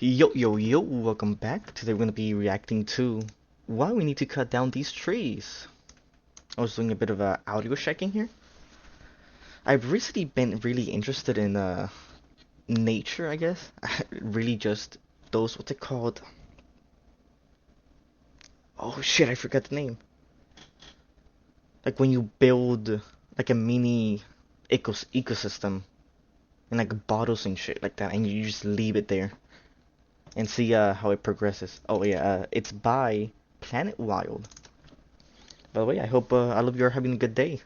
Yo, yo, yo, welcome back. Today we're going to be reacting to why we need to cut down these trees. I was doing a bit of audio checking here. I've recently been really interested in nature, I guess. Really just those, what's it called? Oh shit, I forgot the name. Like when you build like a mini ecosystem in like bottles and shit like that, and you just leave it there and see how it progresses. Oh yeah, it's by Planet Wild. By the way, I hope all of you are having a good day.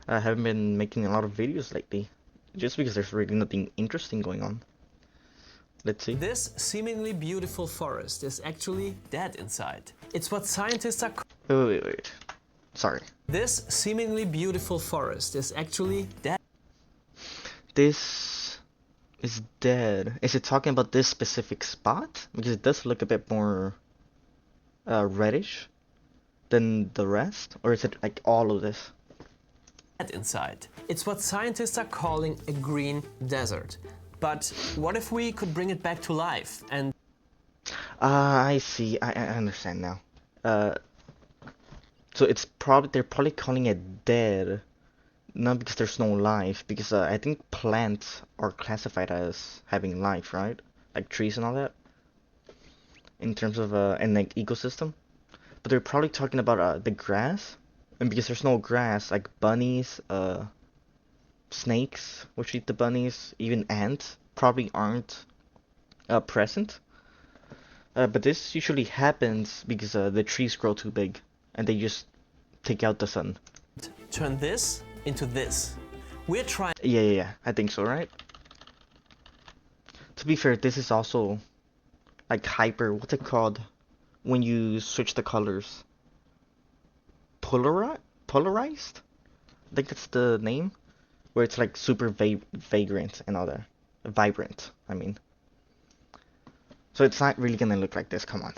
I haven't been making a lot of videos lately, just because there's really nothing interesting going on. Let's see. This seemingly beautiful forest is actually dead inside. It's what scientists are. Wait. Sorry. This seemingly beautiful forest is actually dead. This is dead. Is it talking about this specific spot? Because it does look a bit more reddish than the rest, or is it like all of this? Dead inside. It's what scientists are calling a green desert. But what if we could bring it back to life and I see. I understand now. So they're probably calling it dead, not because there's no life, because I think plants are classified as having life, right? Like trees and all that, in terms of and like ecosystem. But they're probably talking about the grass, and because there's no grass, like bunnies, snakes, which eat the bunnies, even ants probably aren't present. But this usually happens because the trees grow too big, and they just take out the sun. turn this into this? We're trying. Yeah, I think so, right? To be fair, this is also like what's it called when you switch the colors? Polarized? I think that's the name, where it's like super vagrant and all that. Vibrant, I mean. So it's not really gonna look like this, come on.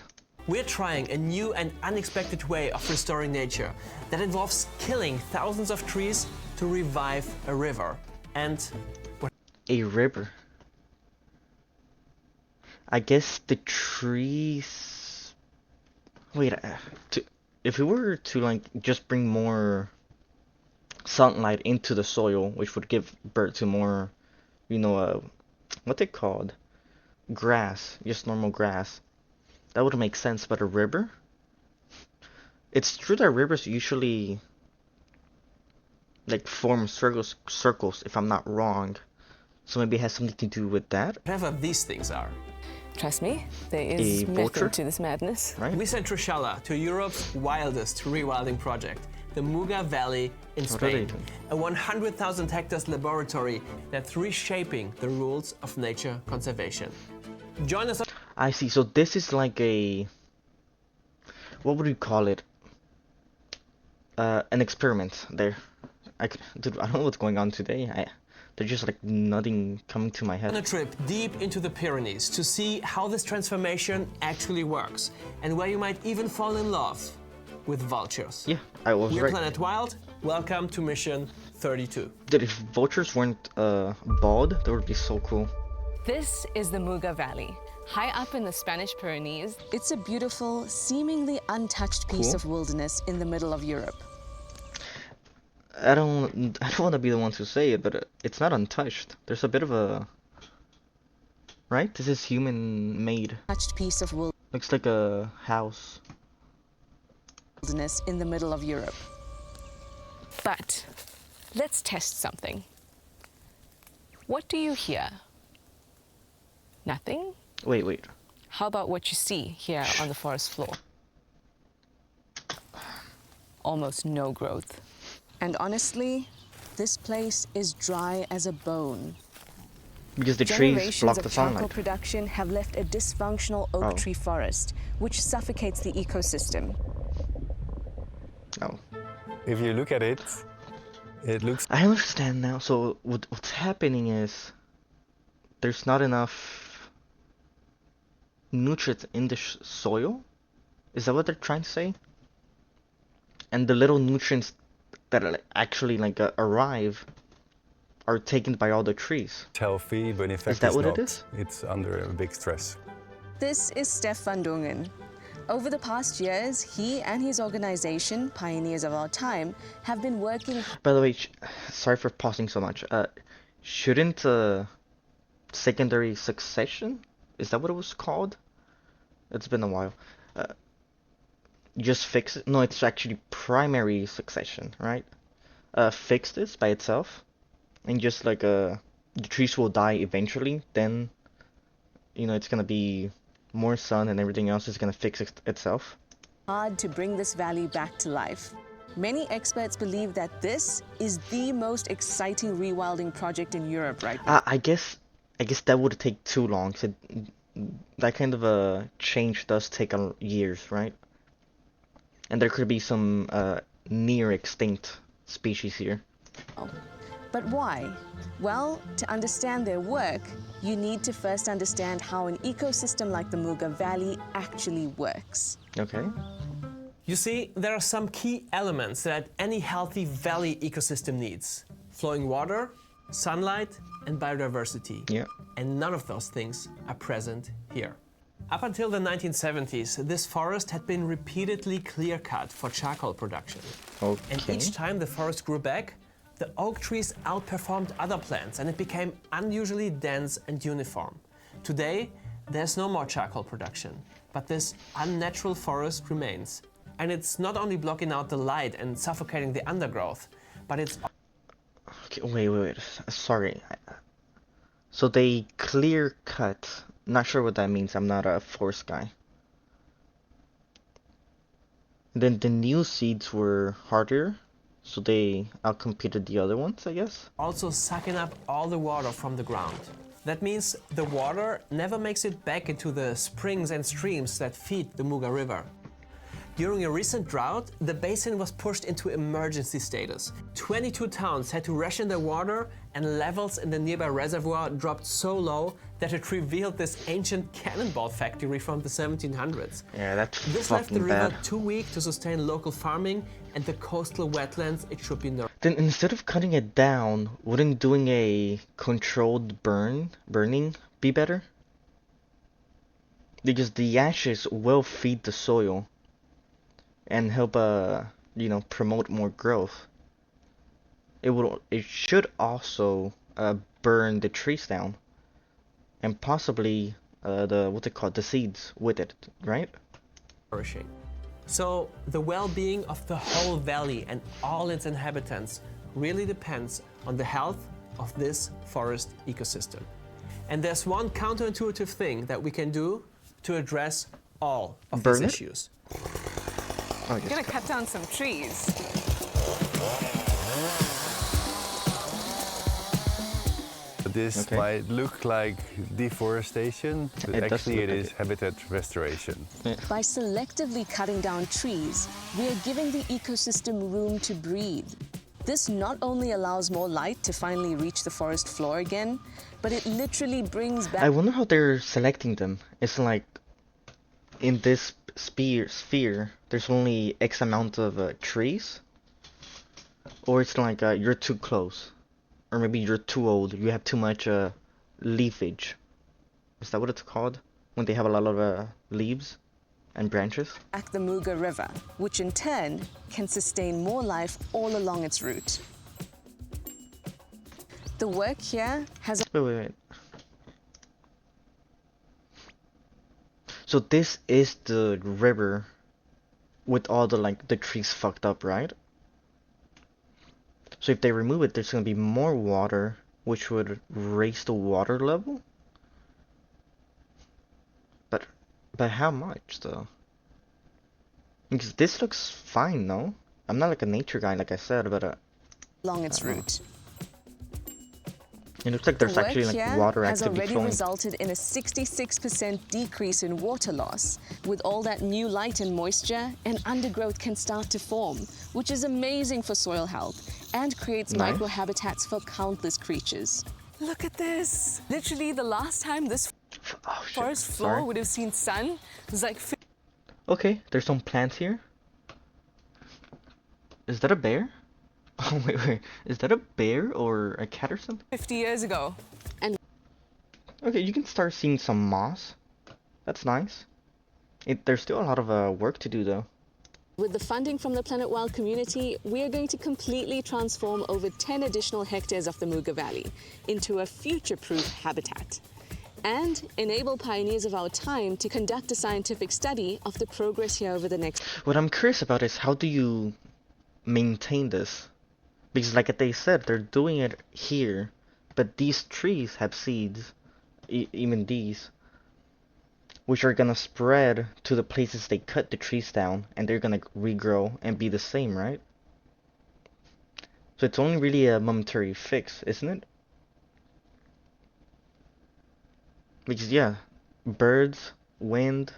We're trying a new and unexpected way of restoring nature that involves killing thousands of trees to revive a river. And A river. I guess the trees. Wait, if we were to like just bring more sunlight into the soil, which would give birth to more, what they called? Grass, just normal grass. That would make sense, but a river? It's true that rivers usually like form circles, if I'm not wrong. So maybe it has something to do with that. whatever these things are. Trust me, there is A vulture? method to this madness. Right? We sent Trishala to Europe's wildest rewilding project, the Muga Valley in What are they Spain. doing? A 100,000 hectares laboratory that's reshaping the rules of nature conservation. Join us. I see. So this is like a, what would you call it? An experiment there. Dude, I don't know what's going on today. There's just like nothing coming to my On a head. trip deep into the Pyrenees to see how this transformation actually works and where you might even fall in love with vultures. Yeah, I was We're right. Planet Wild. Welcome to Mission 32. Dude, if vultures weren't bald, that would be so cool. This is the Muga Valley, high up in the Spanish Pyrenees. It's a beautiful, seemingly untouched piece Cool. of wilderness in the middle of Europe. I don't want to be the one to say it, but it's not untouched. There's a bit of a, right? This is human-made. Untouched piece of Looks like a house. wilderness in the middle of Europe. But let's test something. What do you hear? Nothing? Wait. How about what you see here on the forest floor? Almost no growth. And honestly, this place is dry as a bone. Because the trees Generations block of the charcoal sunlight. production have left a dysfunctional oak Oh. tree forest, which suffocates the ecosystem. Oh. If you look at it, it looks I understand now. So what's happening is there's not enough nutrients in the soil. Is that what they're trying to say? And the little nutrients that are actually arrive are taken by all the trees. healthy, but in fact that it's what it not. is? It's under a big stress. This is Stef van Dongen. Over the past years, he and his organization, Pioneers of Our Time, have been working. By the way, sorry for pausing so much. Shouldn't secondary succession? Is that what it was called? It's been a while. Just fix it? No, it's actually primary succession, right? Fix this by itself, and just like the trees will die eventually. Then, you know, it's gonna be more sun and everything else is gonna fix itself. Hard to bring this valley back to life. Many experts believe that this is the most exciting rewilding project in Europe right now. I guess that would take too long. So that kind of a change does take years, right? And there could be some near extinct species here. But why? Well, to understand their work, you need to first understand how an ecosystem like the Muga Valley actually works. Okay. You see, there are some key elements that any healthy valley ecosystem needs. Flowing water, sunlight, and biodiversity. Yeah. And none of those things are present here. Up until the 1970s, this forest had been repeatedly clear-cut for charcoal production. Okay. And each time the forest grew back, the oak trees outperformed other plants and it became unusually dense and uniform. Today, there's no more charcoal production, but this unnatural forest remains. And it's not only blocking out the light and suffocating the undergrowth, but it's... Okay, wait. Sorry. So they clear cut. Not sure what that means. I'm not a forest guy. Then the new seeds were harder, so they outcompeted the other ones, I guess. also sucking up all the water from the ground. That means the water never makes it back into the springs and streams that feed the Muga River. During a recent drought, the basin was pushed into emergency status. 22 towns had to ration their water, and levels in the nearby reservoir dropped so low that it revealed this ancient cannonball factory from the 1700s. Yeah, that's This left the fucking river bad. too weak to sustain local farming and the coastal wetlands it should be known. Then instead of cutting it down, wouldn't doing a controlled burning be better? Because the ashes will feed the soil and help promote more growth. It should also burn the trees down and possibly the seeds with it, right? Flourishing. So the well-being of the whole valley and all its inhabitants really depends on the health of this forest ecosystem. And there's one counterintuitive thing that we can do to address all of Burn these it? issues. Oh, We're gonna cut down some trees. This Okay. might look like deforestation, but It does actually look it like is it. habitat restoration. By selectively cutting down trees, we are giving the ecosystem room to breathe. This not only allows more light to finally reach the forest floor again, but it literally brings back I wonder how they're selecting them. It's like in this sphere, there's only X amount of trees, or it's like you're too close, or maybe you're too old. You have too much leafage. Is that what it's called when they have a lot of leaves and branches? the Muga River, which in turn can sustain more life all along its route. The work here has Wait. So this is the river with all the trees fucked up, right? So if they remove it, there's gonna be more water, which would raise the water level. But how much though? Because this looks fine, no? I'm not like a nature guy, like I said, but along its route. it looks like The there's work actually like here water has actively already flowing. resulted in a 66% decrease in water loss. With all that new light and moisture, an undergrowth can start to form, which is amazing for soil health and creates Nice. microhabitats for countless creatures. Look at this. Literally, the last time this Oh shit! forest floor Sorry. would have seen sun was like Okay, there's some plants here. Is that a bear? Oh wait. Is that a bear or a cat or something? 50 years ago. Okay, you can start seeing some moss. That's nice. There's still a lot of work to do though. With the funding from the Planet Wild community, we are going to completely transform over 10 additional hectares of the Muga Valley into a future-proof habitat and enable pioneers of our time to conduct a scientific study of the progress here over the next... What I'm curious about is how do you maintain this? Because like they said, they're doing it here, but these trees have seeds, even these, which are gonna spread to the places they cut the trees down, and they're gonna regrow and be the same, right? So it's only really a momentary fix, isn't it? Because yeah, birds, wind,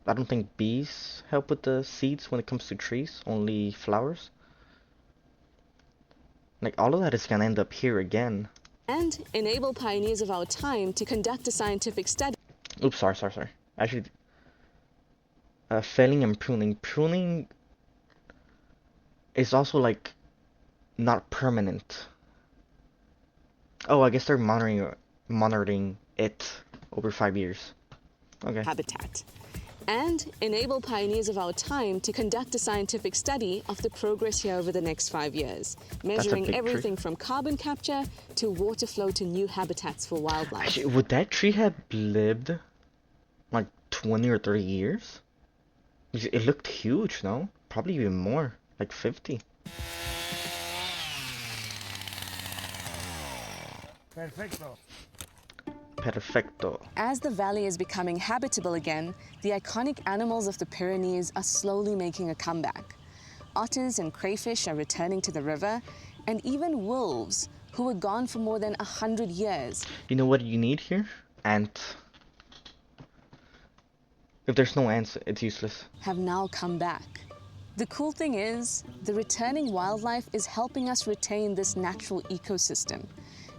I don't think bees help with the seeds when it comes to trees, only flowers. Like all of that is gonna end up here again. And enable pioneers of our time to conduct a scientific study. Oops, sorry. Actually, felling and pruning. Pruning is also like not permanent. Oh, I guess they're monitoring it over 5 years. Okay. Habitat. And enable pioneers of our time to conduct a scientific study of the progress here over the next 5 years, measuring big everything from carbon capture to water flow to new habitats for wildlife. Actually, would that tree have lived like 20 or 30 years? It looked huge, no? Probably even more, like 50. Perfecto. As the valley is becoming habitable again, the iconic animals of the Pyrenees are slowly making a comeback. Otters and crayfish are returning to the river, and even wolves, who were gone for more than 100 years. You know what you need here? Ant. If there's no ants, it's useless. Have now come back. The cool thing is, the returning wildlife is helping us retain this natural ecosystem,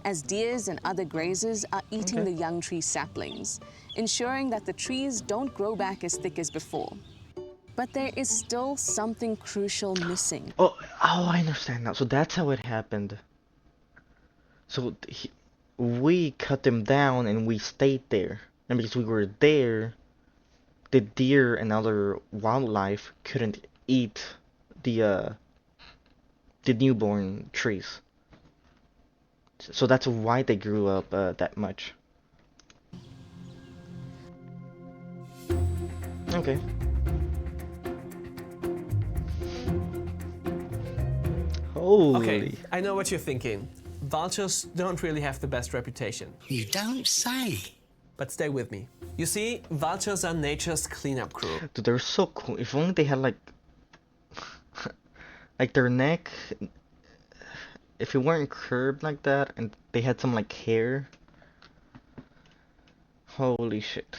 as deers and other grazers are eating the young tree saplings, ensuring that the trees don't grow back as thick as before. But there is still something crucial missing. Oh, I understand now. So that's how it happened. So we cut them down and we stayed there. And because we were there, the deer and other wildlife couldn't eat the newborn trees. So that's why they grew up that much. Okay. Holy. Okay, I know what you're thinking. Vultures don't really have the best reputation. You don't say. But stay with me. You see, vultures are nature's cleanup crew. Dude, they're so cool. If only they had like their neck, if it weren't curved like that and they had some like hair. Holy shit.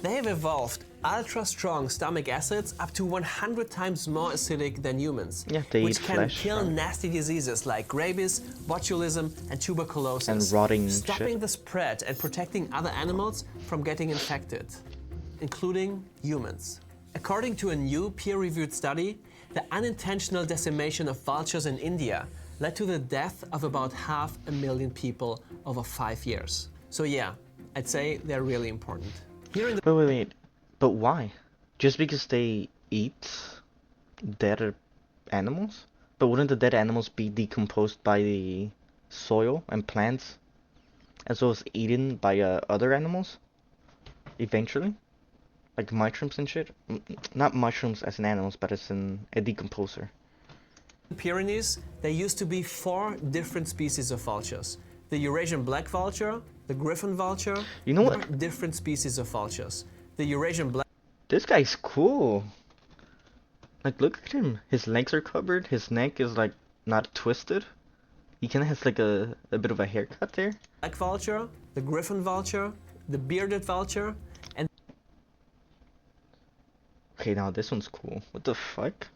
They have evolved ultra-strong stomach acids up to 100 times more acidic than humans, Yeah, they which eat can flesh, kill right? nasty diseases like rabies, botulism, and tuberculosis, And rotting stopping shit. the spread and protecting other animals from getting infected, including humans. According to a new peer-reviewed study, the unintentional decimation of vultures in India led to the death of about 500,000 people over 5 years. So yeah, I'd say they're really important. Here in the Wait. But why? Just because they eat dead animals? But wouldn't the dead animals be decomposed by the soil and plants, as well as eaten by other animals? Eventually? Like mushrooms and shit? Not mushrooms as in animals, but as in a decomposer. Pyrenees, there used to be 4 different species of vultures. The Eurasian black vulture, the griffon vulture, You know what? 4 different species of vultures. The Eurasian black This guy's cool. Like, look at him. His legs are covered. His neck is like not twisted. He kind of has like a bit of a haircut there. vulture, the griffon vulture, the bearded vulture, and Okay, now this one's cool. What the fuck?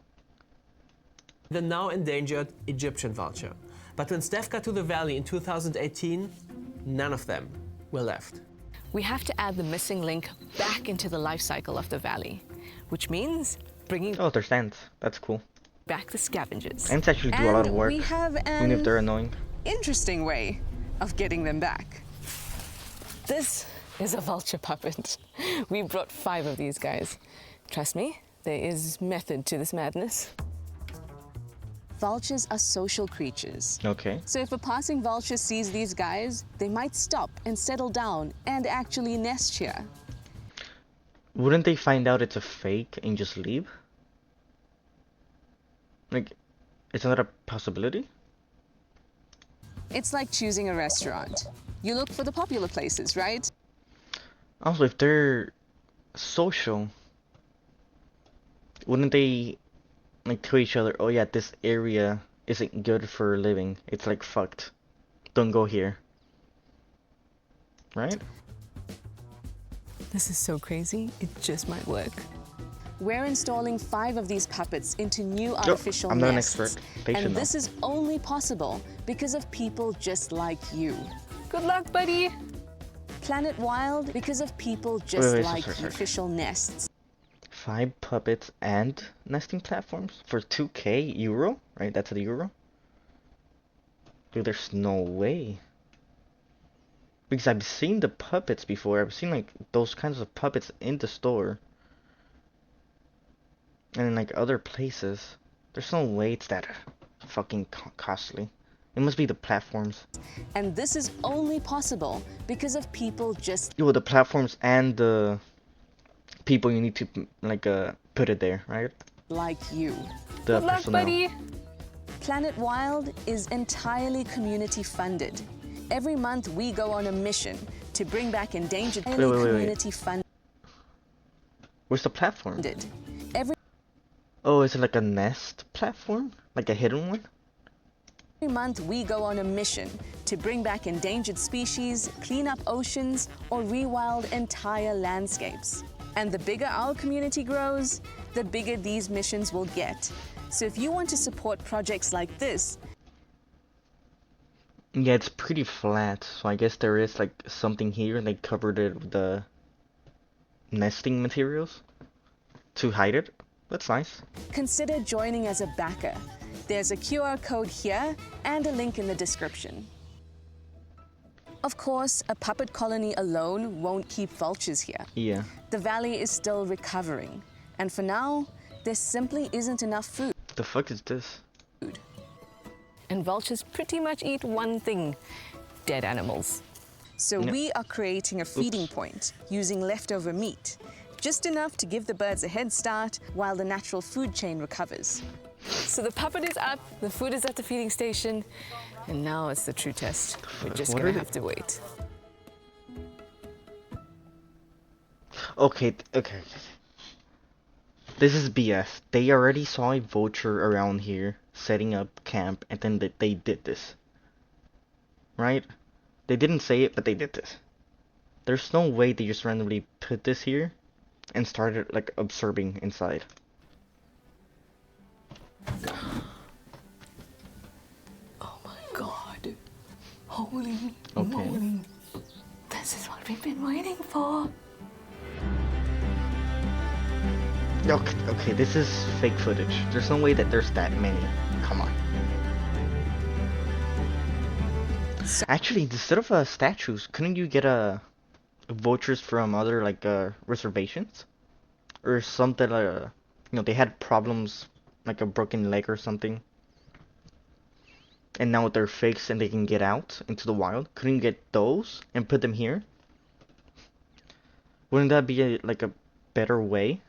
the now endangered Egyptian vulture. But when Steph got to the valley in 2018, none of them were left. We have to add the missing link back into the life cycle of the valley, which means bringing Oh, there's ants. That's cool. back the scavengers. Ants actually do a lot of And work, we have even if an they're annoying. interesting way of getting them back. This is a vulture puppet. We brought 5 of these guys. Trust me, there is method to this madness. Vultures are social creatures. Okay. So if a passing vulture sees these guys, they might stop and settle down and actually nest here. Wouldn't they find out it's a fake and just leave? Like, isn't that a possibility? It's like choosing a restaurant. You look for the popular places, right? Also, if they're social, wouldn't they like tell each other, oh yeah, this area isn't good for living. It's like fucked. Don't go here. Right? This is so crazy, it just might work. We're installing 5 of these puppets into new artificial I'm not an nests. expert. Patient And though. this is only possible because of people just like you. Good luck, buddy! Planet Wild because of people just wait, like sorry. official nests. 5 puppets and nesting platforms for 2k euro? Right? That's the euro? Dude, there's no way. Because I've seen the puppets before. I've seen like those kinds of puppets in the store. And in like other places. There's no way it's that fucking costly. It must be the platforms. And this is only possible because of people just Yo, the platforms and the people you need to like put it there, right? like you. The Good luck, personnel. buddy! Planet Wild is entirely community funded. Every month we go on a mission to bring back endangered wait. community Where's the platform? funded. Every Oh, is it like a nest platform? Like a hidden one? month we go on a mission to bring back endangered species, clean up oceans, or rewild entire landscapes. And the bigger our community grows, the bigger these missions will get. So if you want to support projects like this, Yeah, it's pretty flat, so I guess there is like something here and they covered it with the nesting materials to hide it. That's nice. consider joining as a backer. There's a QR code here and a link in the description. Of course, a puppet colony alone won't keep vultures here. Yeah. The valley is still recovering, and for now, there simply isn't enough food. The fuck is this? And vultures pretty much eat one thing, dead animals. So Yep. we are creating a feeding point using leftover meat, just enough to give the birds a head start while the natural food chain recovers. So the puppet is up, the food is at the feeding station, and now it's the true test. We're just What gonna are have to wait. Okay. This is BS. They already saw a vulture around here setting up camp, and then they did this. Right? They didn't say it, but they did this. There's no way they just randomly put this here and started like observing inside. Oh my god. Holy Okay. moly. This is what we've been waiting for. Okay, this is fake footage. There's no way that there's that many. Come on. Actually, instead of statues, couldn't you get vultures from other like reservations or something? They had problems like a broken leg or something, and now they're fixed and they can get out into the wild. Couldn't you get those and put them here? Wouldn't that be like a better way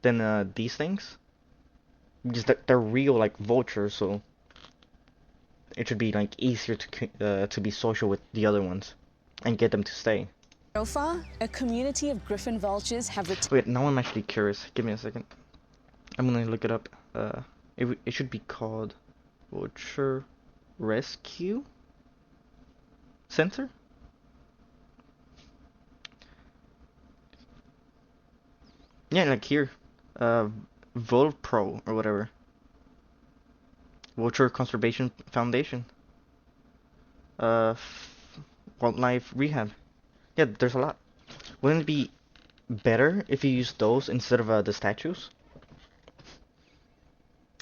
than these things? Because they're real like vultures, so it should be like easier to be social with the other ones and get them to stay. So far, a community of griffin vultures have Wait, now I'm actually curious. Give me a second. I'm gonna look it up. It should be called Vulture Rescue Center. Yeah, like here, Volpro or whatever. Vulture Conservation Foundation. Wildlife Rehab. Yeah, there's a lot. Wouldn't it be better if you used those instead of the statues?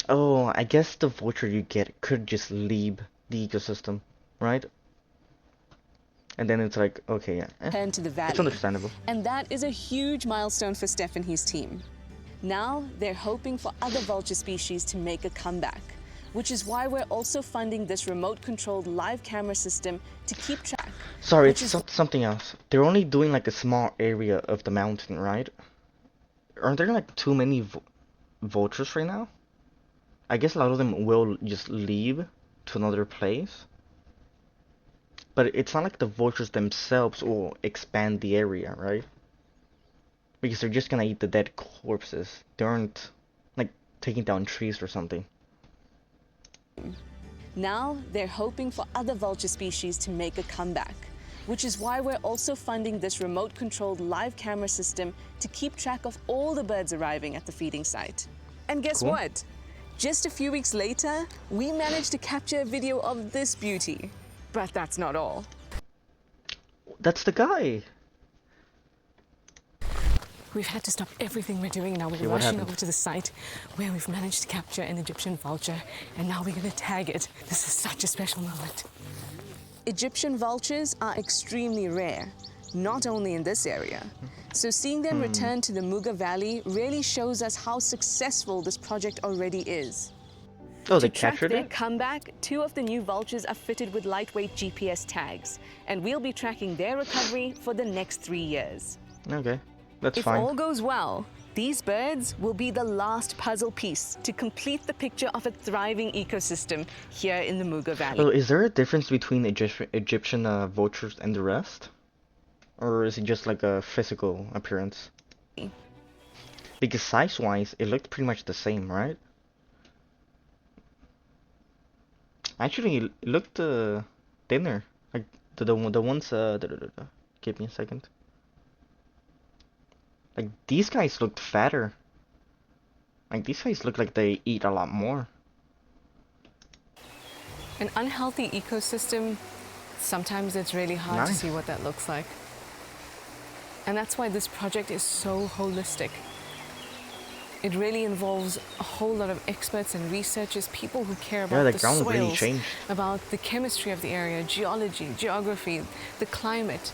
Oh, I guess the vulture you get could just leave the ecosystem, right? And then it's like, okay, yeah, return to the valley. it's understandable. And that is a huge milestone for Steph and his team. Now they're hoping for other vulture species to make a comeback, which is why we're also funding this remote-controlled live camera system to keep track. Sorry, which it's is something else. They're only doing like a small area of the mountain, right? Aren't there like too many vultures right now? I guess a lot of them will just leave to another place. But it's not like the vultures themselves will expand the area, right? Because they're just gonna eat the dead corpses. They aren't like taking down trees or something. Now they're hoping for other vulture species to make a comeback, which is why we're also funding this remote-controlled live camera system to keep track of all the birds arriving at the feeding site. And guess Cool. what? Just a few weeks later, we managed to capture a video of this beauty. But that's not all. That's the guy! We've had to stop everything we're doing now. We're Okay, what rushing happened? over to the site where we've managed to capture an Egyptian vulture, and now we're going to tag it. This is such a special moment. Egyptian vultures are extremely rare, not only in this area. So seeing them return to the Muga Valley really shows us how successful this project already is. Oh, they To track captured their it? comeback, 2 of the new vultures are fitted with lightweight GPS tags, and we'll be tracking their recovery for the next 3 years. Okay, that's If fine. all goes well, these birds will be the last puzzle piece to complete the picture of a thriving ecosystem here in the Muga Valley. Oh, is there a difference between Egyptian vultures and the rest? Or is it just like a physical appearance? Because size-wise, it looked pretty much the same, right? Actually, it looked thinner. Like the ones. Give me a second. Like these guys looked fatter. Like these guys look like they eat a lot more. An unhealthy ecosystem, sometimes it's really hard to Nice. see what that looks like. And that's why this project is so holistic. It really involves a whole lot of experts and researchers, people who care about the the ground soils, really changed. about the chemistry of the area, geology, geography, the climate,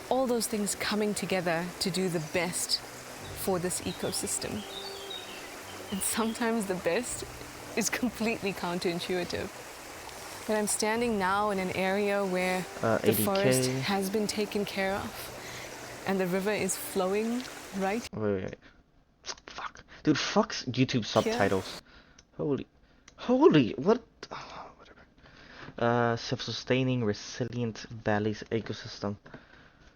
all those things coming together to do the best for this ecosystem. And sometimes the best is completely counterintuitive. But I'm standing now in an area where the 80K. forest has been taken care of and the river is flowing right. Wait. Fuck. Dude, fuck's YouTube subtitles. Holy, what? Oh, whatever. Self-sustaining, resilient valleys ecosystem.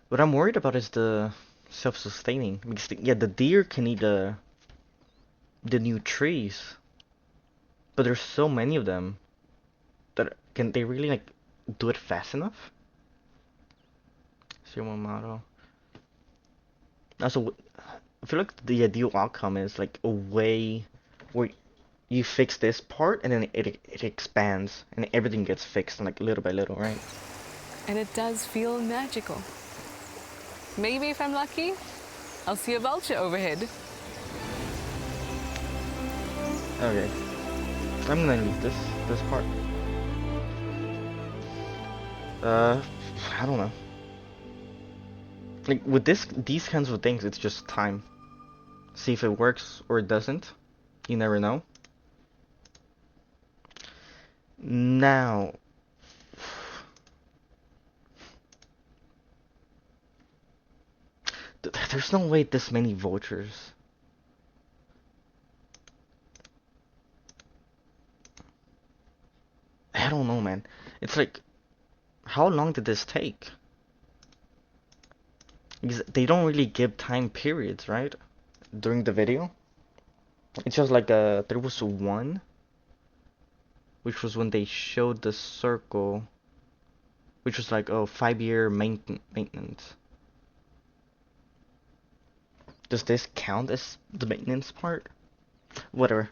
What I'm worried about is the self-sustaining. Because, the deer can eat the new trees. But there's so many of them that can they really, like, do it fast enough? Zero model. Also, I feel like the ideal outcome is like a way where you fix this part and then it expands and everything gets fixed like little by little, right? And it does feel magical. Maybe if I'm lucky, I'll see a vulture overhead. Okay. I'm gonna leave this part. I don't know. Like with these kinds of things, it's just time. See if it works or it doesn't. You never know. Now, there's no way this many vultures. I don't know, man. It's like, how long did this take? Because they don't really give time periods, right? During the video. It's just like there was one, which was when they showed the circle, which was like, oh, 5-year maintenance. Does this count as the maintenance part? Whatever.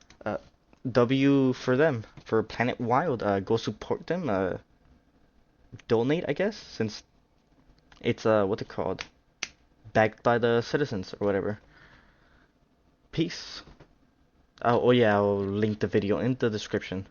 W for them, for Planet Wild. Go support them. Donate, I guess, since it's what's it called? Backed by the citizens or whatever. Peace. Oh yeah, I'll link the video in the description.